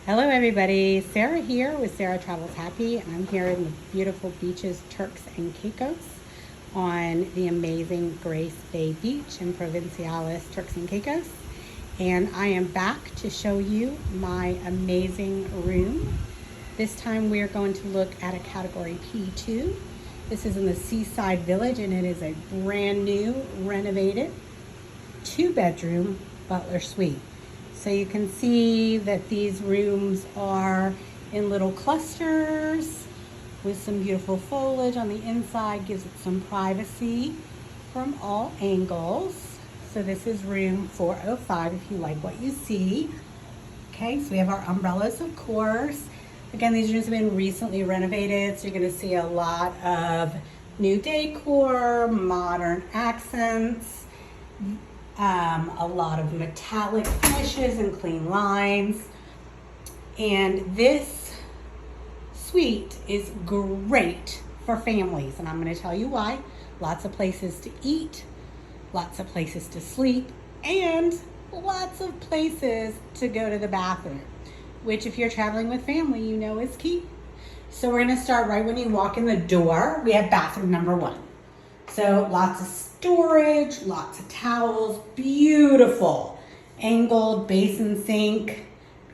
Hello everybody, Sarah here with Sarah Travels Happy, and I'm here in the beautiful beaches Turks and Caicos on the amazing Grace Bay Beach in Provinciales, Turks and Caicos. And I am back to show you my amazing room. This time we're going to look at a category P2. This is in the Seaside Village, and it is a brand new, renovated, 2-bedroom butler suite. So you can see that these rooms are in little clusters with some beautiful foliage on the inside, gives it some privacy from all angles. So this is room 405 if you like what you see. Okay, so we have our umbrellas, of course. Again, these rooms have been recently renovated, so you're gonna see a lot of new decor, modern accents, a lot of metallic finishes and clean lines. And this suite is great for families, and I'm going to tell you why. Lots of places to eat, lots of places to sleep, and lots of places to go to the bathroom, which if you're traveling with family, you know is key. So we're going to start right when you walk in the door. We have bathroom number 1. So lots of storage, lots of towels, beautiful angled basin sink,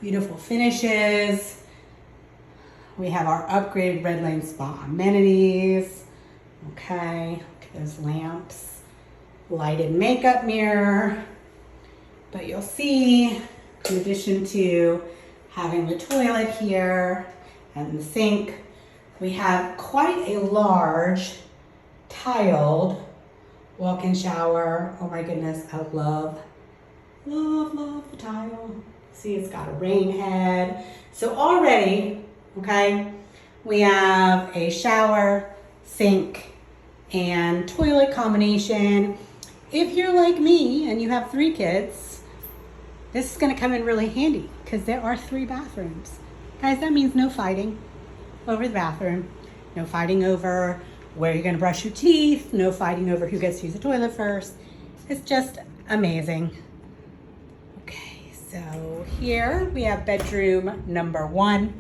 beautiful finishes. We have our upgraded red lane spa amenities. Okay, look at those lamps, lighted makeup mirror. But you'll see, in addition to having the toilet here and the sink, we have quite a large tiled walk-in shower. Oh my goodness, I love the tile. See, it's got a rain head. So already, okay, we have a shower, sink, and toilet combination. If you're like me and you have 3 kids, this is gonna come in really handy because there are 3 bathrooms. Guys, that means no fighting over the bathroom, no fighting over where you're gonna brush your teeth, no fighting over who gets to use the toilet first. It's just amazing. Okay, so here we have bedroom number 1,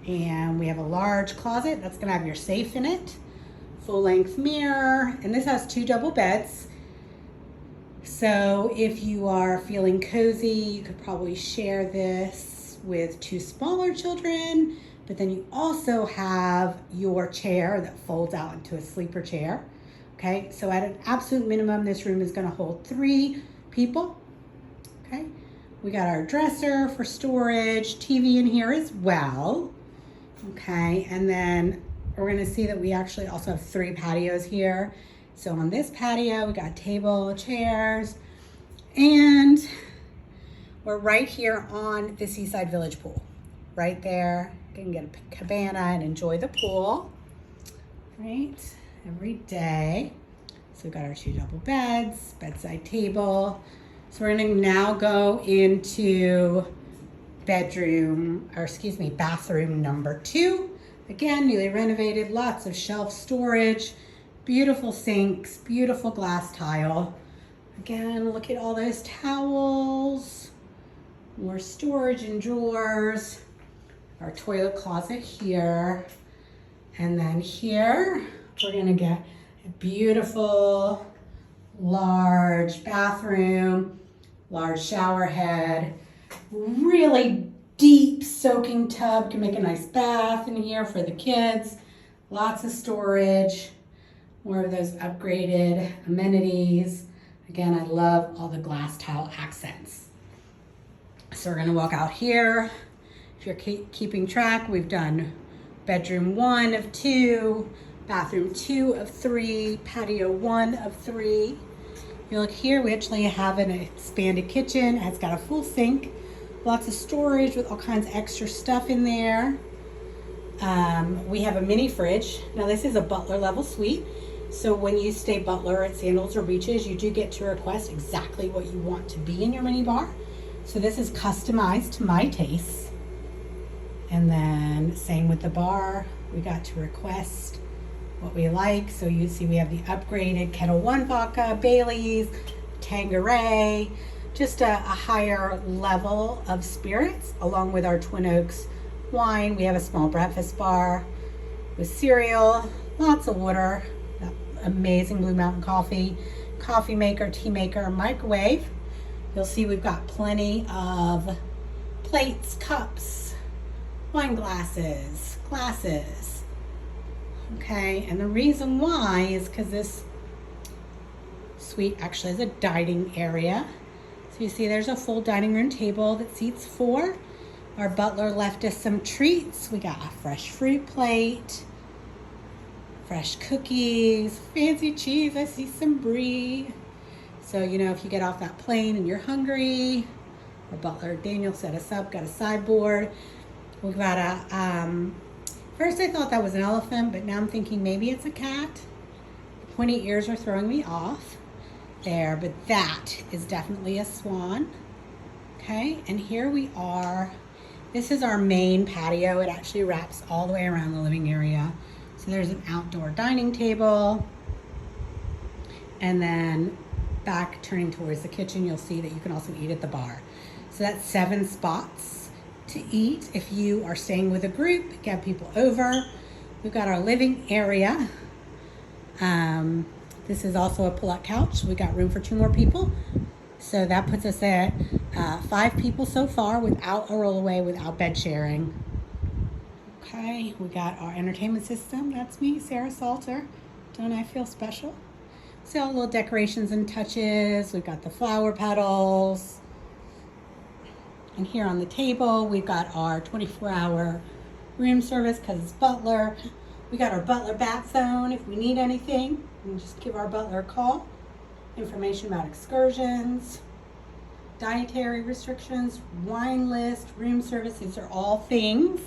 and we have a large closet that's gonna have your safe in it, full-length mirror, and this has 2 double beds. So if you are feeling cozy, you could probably share this with 2 smaller children. But then you also have your chair that folds out into a sleeper chair. Okay, so at an absolute minimum, this room is gonna hold 3 people. Okay, we got our dresser for storage, TV in here as well. Okay, and then we're gonna see that we actually also have 3 patios here. So on this patio, we got table, chairs, and we're right here on the Seaside Village pool, right there. You can get a cabana and enjoy the pool, right, every day. So we've got our 2 double beds, bedside table. So we're gonna now go into bathroom number 2. Again, newly renovated, lots of shelf storage, beautiful sinks, beautiful glass tile. Again, look at all those towels, more storage and drawers. Our toilet closet here, and then here we're gonna get a beautiful large bathroom, large shower head, really deep soaking tub, can make a nice bath in here for the kids, lots of storage, more of those upgraded amenities. Again, I love all the glass tile accents. So we're gonna walk out here. If you're keeping track, we've done bedroom 1 of 2, bathroom 2 of 3, patio 1 of 3. You look here, we actually have an expanded kitchen. It's got a full sink, lots of storage with all kinds of extra stuff in there. We have a mini fridge. Now this is a butler level suite. So when you stay butler at Sandals or Beaches, you do get to request exactly what you want to be in your mini bar. So this is customized to my taste. And then same with the bar, we got to request what we like. So you see we have the upgraded Kettle One vodka, Bailey's, Tanqueray, just a higher level of spirits, along with our Twin Oaks wine. We have a small breakfast bar with cereal, lots of water, amazing Blue Mountain coffee, coffee maker, tea maker, microwave. You'll see we've got plenty of plates, cups, wine glasses, glasses. Okay, and the reason why is because this suite actually has a dining area. So you see there's a full dining room table that seats 4. Our butler left us some treats. We got a fresh fruit plate, fresh cookies, fancy cheese. I see some brie. So, you know, if you get off that plane and you're hungry, our butler Daniel set us up, got a sideboard. We've got a, first I thought that was an elephant, but now I'm thinking maybe it's a cat. The pointy ears are throwing me off there, but that is definitely a swan. Okay, and here we are. This is our main patio. It actually wraps all the way around the living area. So there's an outdoor dining table, and then back turning towards the kitchen, you'll see that you can also eat at the bar. So that's 7 spots to eat. If you are staying with a group, get people over. We've got our living area. This is also a pull-out couch. We got room for 2 more people. So that puts us at 5 people so far without a rollaway, without bed sharing. Okay, we got our entertainment system. That's me, Sarah Salter. Don't I feel special? See all the little decorations and touches. We've got the flower petals. And here on the table, we've got our 24-hour room service because it's butler. We got our butler bat phone if we need anything. We can just give our butler a call. Information about excursions, dietary restrictions, wine list, room service. These are all things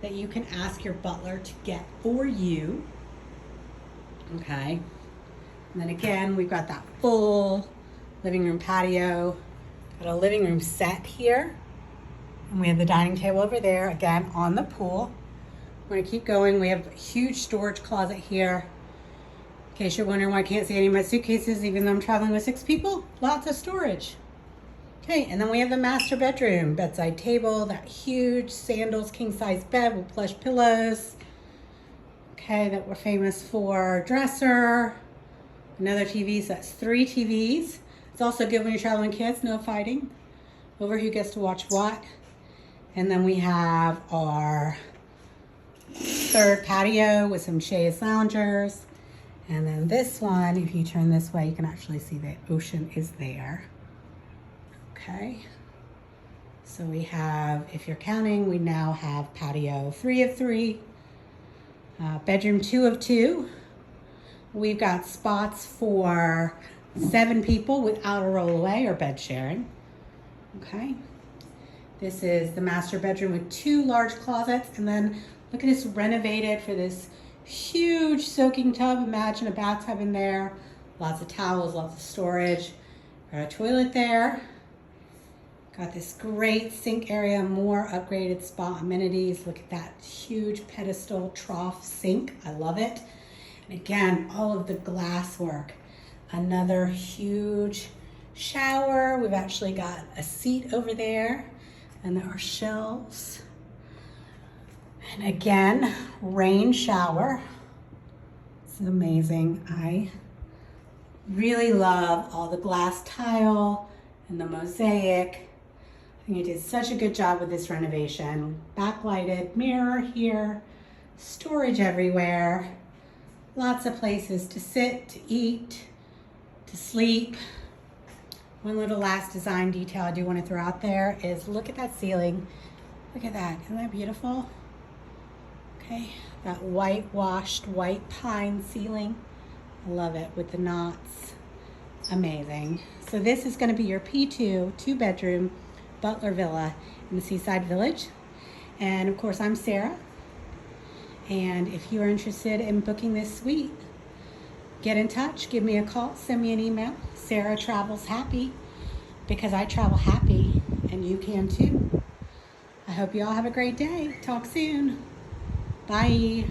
that you can ask your butler to get for you. Okay. And then again, we've got that full living room patio. Got a living room set here. And we have the dining table over there, again, on the pool. We're gonna keep going. We have a huge storage closet here. In case you're wondering why I can't see any of my suitcases, even though I'm traveling with 6 people, lots of storage. Okay, and then we have the master bedroom, bedside table, that huge sandals king-size bed with plush pillows. Okay, that we're famous for. Dresser, another TV, so that's 3 TVs. It's also good when you're traveling kids, no fighting over who gets to watch what. And then we have our 3rd patio with some chaise loungers. And then this one, if you turn this way, you can actually see the ocean is there. Okay. So we have, if you're counting, we now have patio 3 of 3, bedroom 2 of 2. We've got spots for 7 people without a rollaway or bed sharing. Okay. This is the master bedroom with 2 large closets. And then look at this, renovated for this huge soaking tub. Imagine a bathtub in there. Lots of towels, lots of storage. Got a toilet there. Got this great sink area, more upgraded spa amenities. Look at that huge pedestal trough sink. I love it. And again, all of the glass work. Another huge shower. We've actually got a seat over there, and there are shelves. And again, rain shower. This is amazing. I really love all the glass tile and the mosaic. I think you did such a good job with this renovation. Backlighted mirror here, storage everywhere, lots of places to sit, to eat, to sleep. One little last design detail I do want to throw out there is look at that ceiling. Look at that, isn't that beautiful? Okay, that whitewashed white pine ceiling. I love it with the knots. Amazing. So this is going to be your P2 2-bedroom Butler Villa in the Seaside Village. And of course, I'm Sarah. And if you are interested in booking this suite, get in touch, give me a call, send me an email, sarahtravelshappy, because I travel happy and you can too. I hope you all have a great day. Talk soon. Bye.